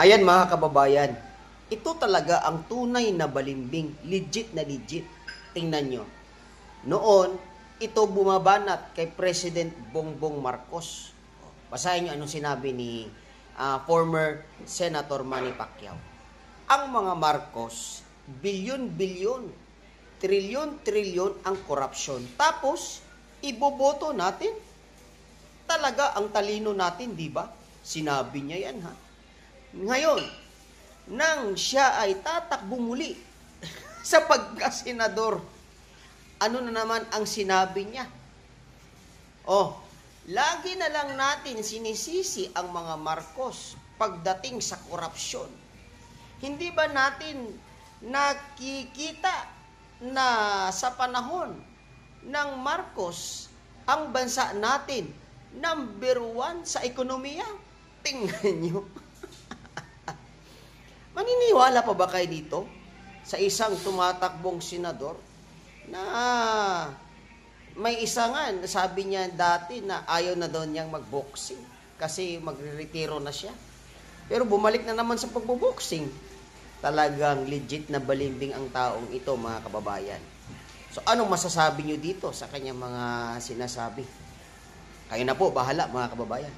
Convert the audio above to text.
Ayan mga kababayan, ito talaga ang tunay na balimbing, legit na legit. Tingnan nyo. Noon, ito bumabanat kay President Bongbong Marcos. Basahin nyo anong sinabi ni former Senator Manny Pacquiao. Ang mga Marcos, bilyon-bilyon, trilyon-trilyon ang korupsyon. Tapos, iboboto natin. Talaga ang talino natin, di ba? Sinabi niya yan, ha? Ngayon, nang siya ay tatakbo muli sa pagkasenador, ano na naman ang sinabi niya? Lagi na lang natin sinisisi ang mga Marcos pagdating sa korupsyon. Hindi ba natin nakikita na sa panahon ng Marcos, ang bansa natin, number 1 sa ekonomiya? Tingnan nyo. Maniniwala pa ba kayo dito sa isang tumatakbong senador na may isa nga, sabi niya dati na ayaw na daw niyang magboxing kasi magre-retiro na siya. Pero bumalik na naman sa pagboboxing. Talagang legit na balimbing ang taong ito, mga kababayan. So anong masasabi niyo dito sa kanyang mga sinasabi? Kayo na po, bahala mga kababayan.